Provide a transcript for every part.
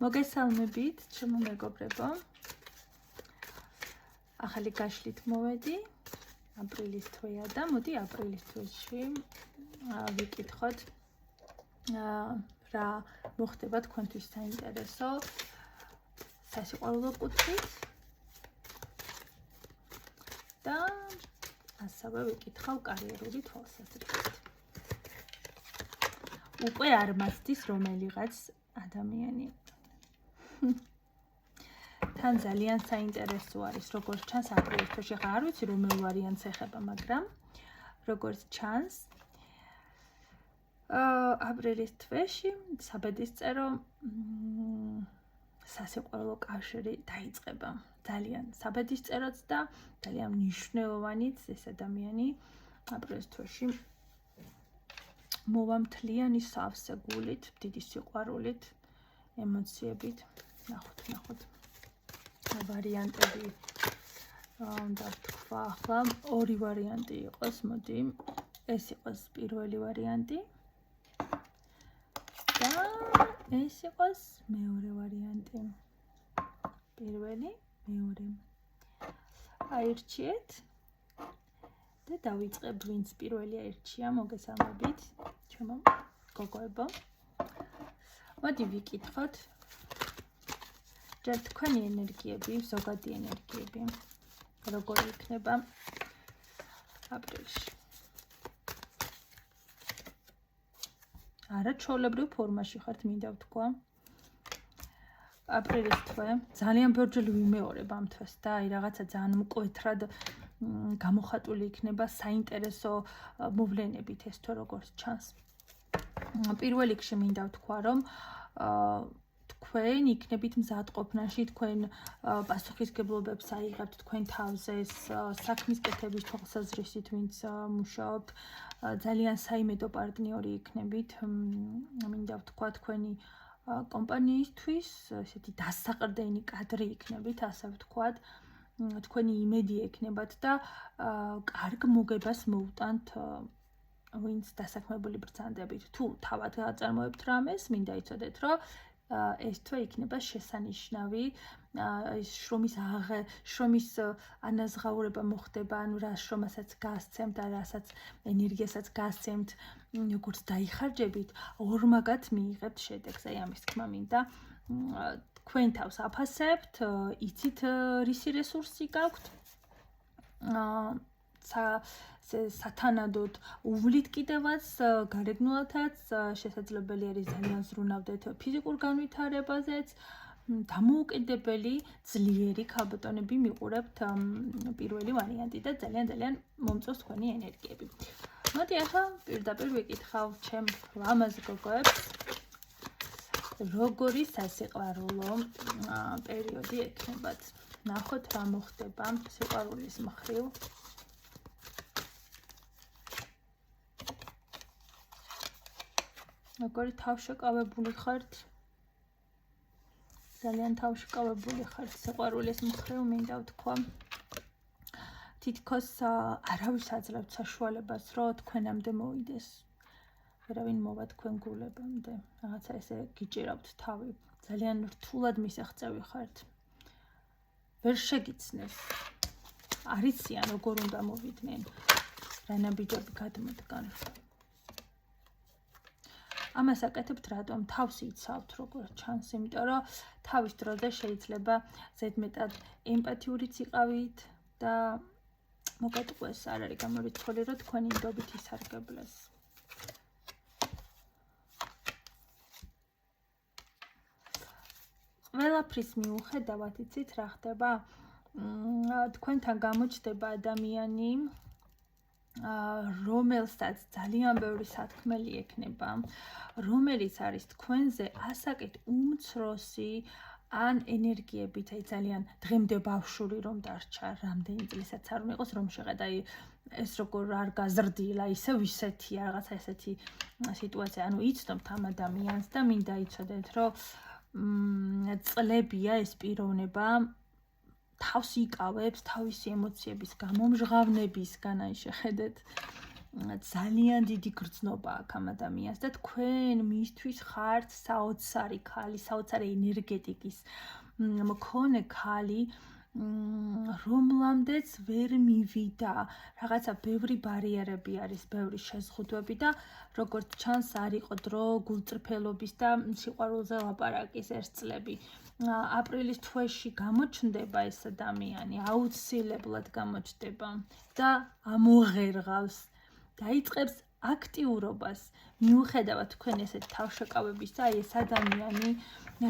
მოგესალმებით, ჩემო მეგობრებო. ახალი გაშლით მოვედი. აპრილის თვეა და მოდი აპრილის თვეში ვიკითხოთ რა მოხდება თქვენთვის საინტერესო სასიყვარულო კუთხით და ასევე ვიკითხავ კარიერული თვალსაზრისით. უკვე არ მასდის რომელიღაც ადამიანი. თან ძალიან საინტერესო არის, როგორც ჩანს აპრილის თვეში, ხა არ ვიცი რომელ ვარიანტს ეხება, მაგრამ როგორც ჩანს, აპრილის თვეში საბედისწერო სასიყვარულო კავშირი დაიწყება. ძალიან საბედისწეროც და ძალიან მნიშვნელოვანიც ეს ადამიანი აპრილის თვეში მოვა მთლიანი სავსე გულით, დიდი სიყვარულით, ემოციებით. ნახოთ. ვარიანტები და თქვა, ახლა ორი ვარიანტი იყოს, მოდი. ეს იყოს პირველი ვარიანტი და ეს იყოს მეორე ვარიანტი. პირველი, მეორე. აირჩიეთ და დავიწყებ, ვინც პირველი აირჩია, მოგესალმებით, ჩემო გოგოებო. მოდი ვიკითხოთ ჯერ თქვენი ენერგიები, ზოგადი ენერგიები, როგორი იქნება აპრილში. არა ჩვეულებრივ ფორმაში ხართ, მინდა ვთქვა. აპრილის თვე ძალიან ბევრჯერ ვიმეორებ ამ თვეს და აი რაღაცა ძალიან მკვეთრად გამოხატული იქნება საინტერესო მოვლენებით ეს თვე როგორც ჩანს. პირველ რიგში მინდა ვთქვა, რომ თქვენ იქნებით მზადყოფნაში, თქვენ პასუხისგებლობებს აიღებთ თქვენ თავზე, საქმის კეთების თვალსაზრისით, ვინც მუშაობთ, ძალიან საიმედო პარტნიორი იქნებით. მინდა ვთქვა, თქვენი კომპანიისთვის ესეთი დასაყრდენი კადრი იქნებით, ასე ვთქვათ, თქვენი იმედი ექნებათ და კარგ მოგებას მოუტანთ ვინც დასაქმებული ბრძანდებით. თუ თავად გაწარმოებთ რამეს, მინდა იცოდეთ, რომ ეს თვე იქნება შესანიშნავი, შრომის ანაზღაურება მოხდება, ანუ რა შრომასაც გასცემთ და რასაც ენერგიასაც გასცემთ, როგორც დაიხარჯებით, ორმაგად მიიღებთ შედეგს. აი ამის თქმა მინდა. თქვენ თავს აფასებთ, იცით რისი რესურსი გაქვთ, სათანადოდ უვლით კიდევაც, გარეგნულათაც, შესაძლებელი არის ძალიან ზრუნავდეთ ფიზიკურ განვითარებაზეც, დამოუკიდებელი, ძლიერი ქალბატონები მიყურებთ პირველი ვარიანტი და ძალიან მომწონს თქვენი ენერგიები. მოდი ახლა პირდაპირ ვიკითხავ ჩემ ლამაზ გოგოებს, როგორი სასიყვარულო პერიოდი ექნებათ. ნახოთ რა მოხდება სიყვარულის მხრივ. როგორი თავშეკავებული ხართ? ძალიან თავშეკავებული ხართ სიყვარულის მხრივ, მინდა ვთქვა. თითქოს არავის აძლევთ საშუალებას, რომ თქვენამდე მოვიდეს. ვერავინ მოვა თქვენ გულებამდე. რაღაცა ესე გიჭირავთ თავი. ძალიან რთულად მისაღწევი ხართ. ვერ შეგიცნეს. არ იციან როგორ უნდა მოვიდნენ. რა ნაბიჯები გადმოდგან. ამას აკეთებთ რატომ? თავს იცავთ როგორც ჩანს, იმიტომ რომ თავის დროზე შეიძლება ზედმეტად ემპათიურიც იყავით და მოგატყუეს, არ არის გამორიცხული, რომ თქვენი ნდობით ისარგებლეს. ყველაფრის მიუხედავად იცით რა ხდება? თქვენთან გამოჩნდება ადამიანი, რომელსაც ძალიან ბევრი სათქმელი ექნება, რომელიც არის თქვენზე ასაკით უმცროსი ან ენერგიებით, აი ძალიან დღემდე ბავშვური რომ დარჩა, რამდენი წლისაც არ უნდა იყოს, რომ შეხედა ეს როგორ არ გაზრდილა, ისევ ისეთია, რაღაცა ესეთი სიტუაცია, ანუ იცნობთ ამ ადამიანს და მინდა იცოდეთ, რომ წლებია ეს პიროვნება თავს იკავებს თავისი ემოციების გამომჟღავნებისგან, აი შეხედეთ, ძალიან დიდი გრძნობა აქვს ამ ადამიანს და თქვენ მისთვის ხართ საოცარი ქალი, საოცარი ენერგეტიკის მქონე ქალი, რომლამდეც ვერ მივიდა, რაღაცა ბევრი ბარიერები არის, ბევრი შეზღუდვები და როგორც ჩანს არ იყო დრო გულწრფელობის და სიყვარულზე ლაპარაკის ეს წლები. აპრილის თვეში გამოჩნდება ეს ადამიანი, აუცილებლად გამოჩნდება და ამოღერღავს. დაიწყებს აქტიურობას, მიუხედავად თქვენ ესეთ თავშეკავებისა, ეს ადამიანი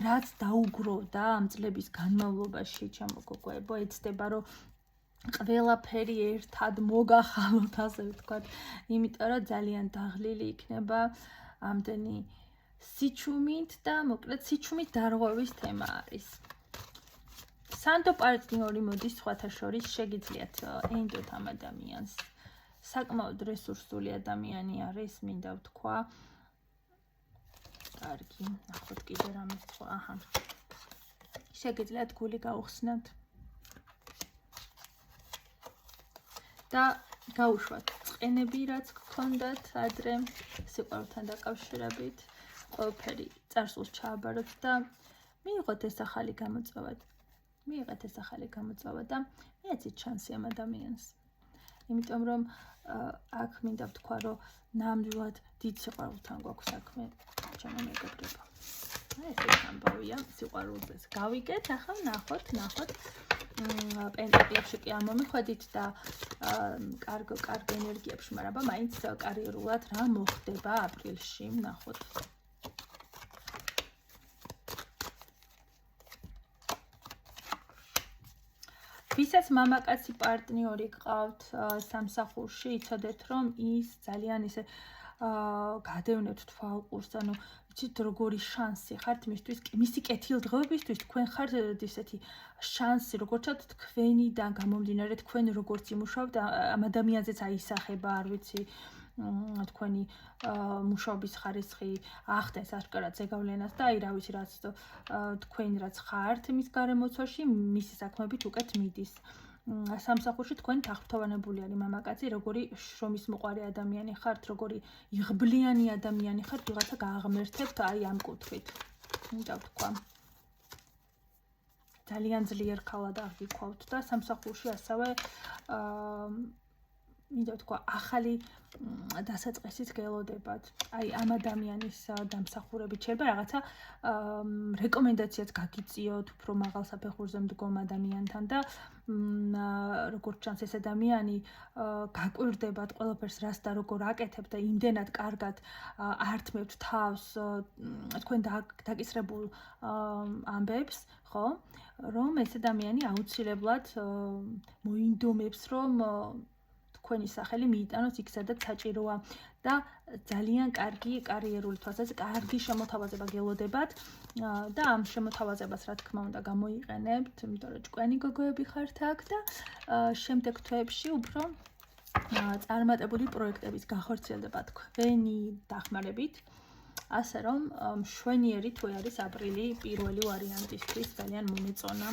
რაც დაუგროვდა ამ წლების განმავლობაში, ჩემო გოგოებო, ეცდება რომ ყველაფერი ერთად მოგახალოთ, ასე ვთქვათ, იმიტომ რომ ძალიან დაღლილი იქნება ამდენი სიჩუმით და მოკლედ სიჩუმით დარღვევის თემა არის. სანდო პარტნიორი მოდის სხვათა შორის შეგიძლიათ ენდოთ ამ ადამიანს. საკმაოდ რესურსული ადამიანი არის, მინდა ვთქვა. კარგი, ნახოთ კიდე რამე სხვა. აჰა. შეგიძლიათ გული გაუხსნათ. და გაუშვათ წყენები, რაც გქონდათ ადრე სიყვარულთან დაკავშირებით. ყველაფერი წარსულს ჩააბაროთ და მიიღოთ ეს ახალი გამოწვევა. და მიეცით შანსი ამ ადამიანს. იმიტომ რომ აქ მინდა ვთქვა, რომ ნამდვილად დიდ სიყვარულთან გვაქვს საქმე, ჩემო მეგობრებო. ეს ამბავია სიყვარულზე. გავიგეთ, ახლა ნახოთ. პენტაკლებში კი არ მომიხვედით და კარგ ენერგიებში, მაგრამ მაინც კარიერულად რა მოხდება აპრილში, ნახოთ. ვისაც მამაკაცი პარტნიორი გყავთ სამსახურში, იცოდეთ რომ ის ძალიან ისე გადევნებთ თვალყურს, ანუ იცით როგორი შანსი ხართ მისთვის, მისი კეთილდღეობისთვის თქვენ ხართ ისეთი შანსი, როგორც თქვენიდან გამომდინარე, თქვენ როგორც იმუშავთ, ამ ადამიანზეც აისახება, არ ვიცი, თქვენი მუშაობის ხარისხი ახდენს აშკარად ზეგავლენას და აი რა ვიცი რაც თქვენ რაც ხართ მის გარემოცვაში, მისი საქმეებით უკეთ მიდის. სამსახურში თქვენ თაღვთოვანებული არის მამაკაცი, როგორი შრომის მოყვარე ადამიანი ხართ, როგორი იღბლიანი ადამიანი ხართ, ვიღაცა გააღმერთებთ აი ამ კუთხით. მინდა ვთქვა. ძალიან ძლიერ ქალად აღიქვავთ და სამსახურში ასევე მინდა ვთქვა, ახალი დასაწყისიც გელოდებათ. აი ამ ადამიანის დამსახურებით შეიძლება რაღაცა რეკომენდაციაც გაგიწიოთ უფრო მაღალ საფეხურზე მდგომ ადამიანთან და როგორც ჩანს ეს ადამიანი გაკვირდებათ ყველაფერს რას და როგორ აკეთებთ და იმდენად კარგად ართმევთ თავს თქვენ დაკისრებულ ამბებს, ხო? რომ ეს ადამიანი აუცილებლად მოინდომებს, რომ თქვენი სახელი მიიტანოს იქ, სადაც საჭიროა და ძალიან კარგი კარიერული თვალსაზრისით, კარგი შემოთავაზება გელოდებათ და ამ შემოთავაზებას რა თქმა უნდა გამოიყენებთ, იმიტომ რომ ჭკვიანი გოგოები ხართ აქ და შემდეგ თვეებში უფრო წარმატებული პროექტების გახორციელდება თქვენი დახმარებით, ასე რომ მშვენიერი თვე არის აპრილი პირველი ვარიანტისთვის, ძალიან მომეწონა.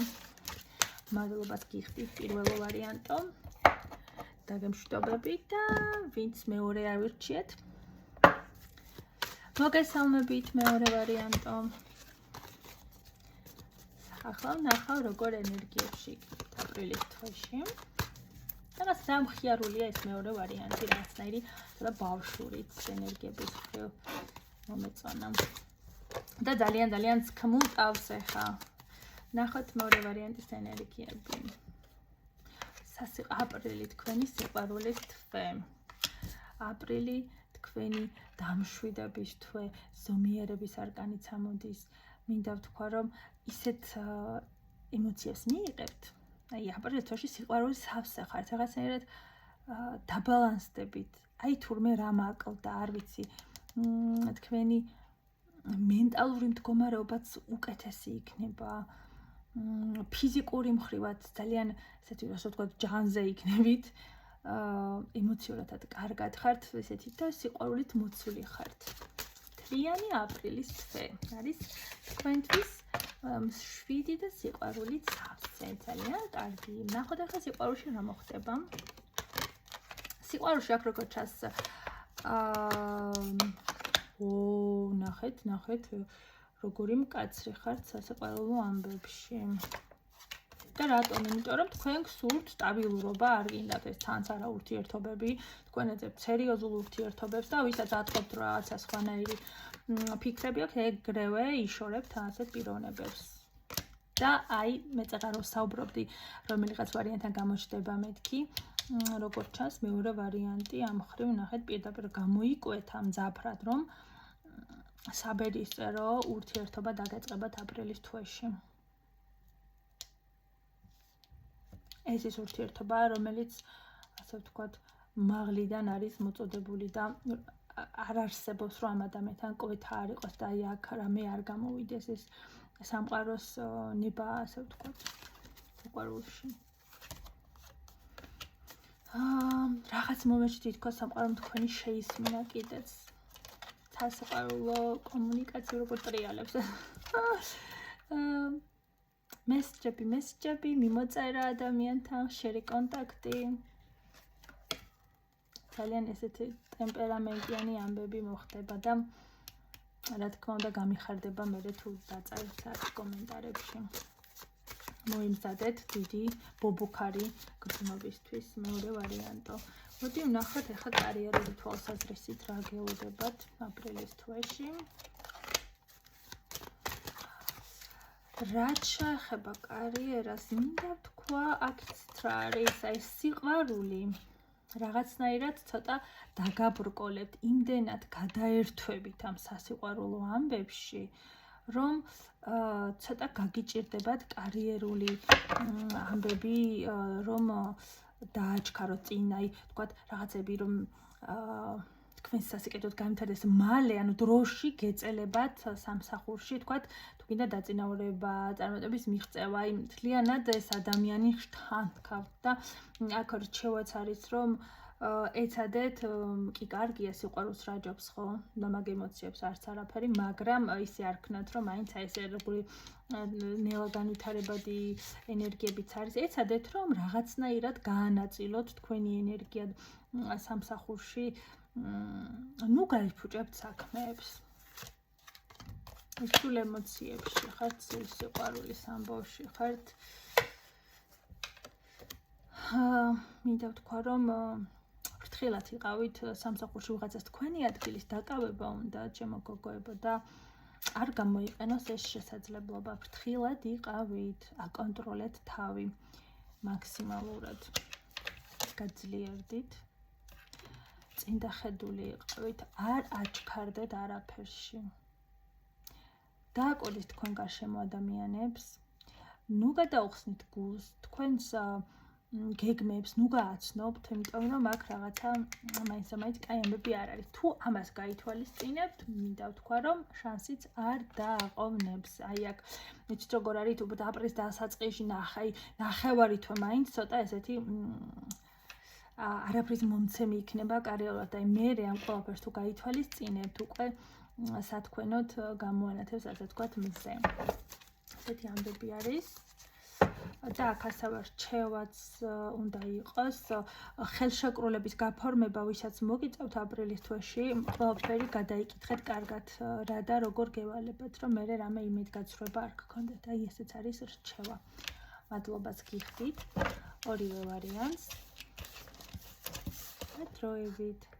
მადლობას გიხდით პირველ ვარიანტო. დაგემშვიდობები და ვინც მეორე ავირჩიეთ. მოგესალმებით მეორე ვარიანტო. ახლა ნახავ როგორ ენერგიებში აპრილის თვეში. რაღაც სამხიარულია ეს მეორე ვარიანტი, რაღაცნაირი ცოტა ბავშვურიც ენერგიების მხრივ მომეწონა. და ძალიან სქმულტავს ახლა. ნახოთ მეორე ვარიანტის ენერგიები. აპრილი თქვენი სიყვარულის თვე. აპრილი თქვენი დამშვიდების თვე, ზომიერების არკანიც ამოდის. მინდა ვთქვა, რომ ისეთ ემოციებს მიიღებთ. აი აპრილის თვეში სიყვარულის სავსე ხართ, რაღაცნაირად დაბალანსდებით. აი თურმე რა მაკლდა, არ ვიცი. თქვენი მენტალური მდგომარეობაც უკეთესი იქნება. ფიზიკური მხრივაც ძალიან ესეთი ასე ვთქვათ ჯანზე იქნებით, ემოციურადად კარგად ხართ, ესეთი და სიყვარულით მოცული ხართ. თლიანი აპრილის თვე არის თქვენთვის 7 და სიყვარულით სავსე, ძალიან კარგი. ნახოთ ახლა სიყვარულში რა მოხდება. სიყვარულში აქ როგორ ჩანს ნახეთ როგორი მკაცრი ხართ სასიყვარულო ამბებში. და რატომ? იმიტომ რომ თქვენ გსურთ სტაბილურობა, არ გინდათ ეს თანც არა ურთიერთობები, თქვენ ეძებთ სერიოზულ ურთიერთობებს და ვისაც ატყობთ რაღაცა სხვანაირი ფიქრები აქვს, ეგრევე იშორებთ ასეთ პიროვნებებს. და აი მე წაღარ ვსაუბრობდი რომელიღაც ვარიანტთან გამოჩნდება მეთქი, როგორც ჩანს მეორე ვარიანტი ამ ხრივ ნახეთ პირდაპირ გამოიკვეთა მძაფრად რომ საბედისწერო ურთიერთობა დაგეწყებათ აპრილის თვეში. ეს ის ურთიერთობა, რომელიც ასე ვთქვათ, მაღლიდან არის მოწოდებული და არ არსებობს რომ ამ ადამიანთან კვეთა არ იყოს და აი აქ რამე არ გამოვიდეს ეს სამყაროს ნება, ასე ვთქვათ, სიყვარულში. რაღაც მომენტში თითქოს სამყარომ თქვენი შეისმინა კიდეც სასიყვარულო კომუნიკაცია როგორ ტრიალებს. მესჯები, მიმოწერა ადამიანთან, ხშირი კონტაქტი. ძალიან ესეთი ტემპერამენტიანი ამბები მოხდება და რა თქმა უნდა გამიხარდება მერე თუ დაწერთ აქ კომენტარებში. მოიმზადეთ დიდი ბობუქარი გრძნობისთვის მეორე ვარიანტო. მოდი ვნახოთ ახლა კარიერული თვალსაზრისით რა გელოდებათ აპრილის თვეში. რაც შეეხება კარიერას, მინდა ვთქვა, აქაც რა არის, აი სიყვარული რაღაცნაირად ცოტა დაგაბრკოლებთ, იმდენად გადაერთვებით ამ სასიყვარულო ამბებში, რომ ცოტა გაგიჭირდებათ კარიერული ამბები, რომ დააჩქაროთ წინ, აი ვთქვათ, რაღაცები რომ თქვენ სასიკეთოდ გამითარდეს მალე, ანუ დროში გეწელებათ სამსახურში, თქვათ, თუ გინდა დაწინაურება, წარმატების მიღწევა, იმ მთლიანად ეს ადამიანი შთანთქავთ და აქ რჩევაც არის, რომ ეცადეთ, კი კარგია სიყვარულს რაჯობს, ხო, და მაგ ემოციებს არც არაფერი, მაგრამ ისე არ ქნათ, რომ მაინც აი ესე როგორი ნელა განვითარებადი ენერგიებიც არის, ეცადეთ, რომ რაღაცნაირად გაანაწილოთ თქვენი ენერგია სამსახურში, ნუ გაიფუჭებთ საქმეებს. სულ ემოციებში ხართ, სულ სიყვარულის ამბავში ხართ. მინდა ვთქვა, რომ ფრთხილად იყავით სამსახურში ვიღაცას თქვენი ადგილის დაკავება უნდა, ჩემო გოგოებო და არ გამოიყენოს ეს შესაძლებლობა. ფრთხილად იყავით, აკონტროლეთ თავი მაქსიმალურად. გაძლიერდით. წინდახედული იყავით, არ აჩქარდეთ არაფერში. დააკვირდით თქვენ გარშემო ადამიანებს, ნუ გადაუხსნით გულს, თქვენს გეგმებს ნუ გააცნობთ, იმიტომ რომ აქ რაღაცა მაინც კაი ამბები არ არის. თუ ამას გაითვალისწინებთ, მინდა ვთქვა, რომ შანსიც არ დააყოვნებს. აი აქ იცით როგორ არის, თუ აპრილის დასაწყისში ნახევარი თვე მაინც ცოტა ესეთი არაფრის მომცემი იქნება კარიერულად. აი მერე ამ ყველაფერს თუ გაითვალისწინებთ, უკვე სათქვენოდ გამოანათებს, ასე ვთქვათ, მზე. ესეთი ამბები არის. და აქ ასევე რჩევაც უნდა იყოს ხელშეკრულების გაფორმება, ვისაც მოგიწევთ აპრილის თვეში, ყველაფერი გადაიკითხეთ კარგად რა და როგორ გევალებათ, რომ მერე რამე იმედგაცრუება არ გქონდეთ. აი ესეც არის რჩევა. მადლობას გიხდით ორივე ვარიანტს. დროებით.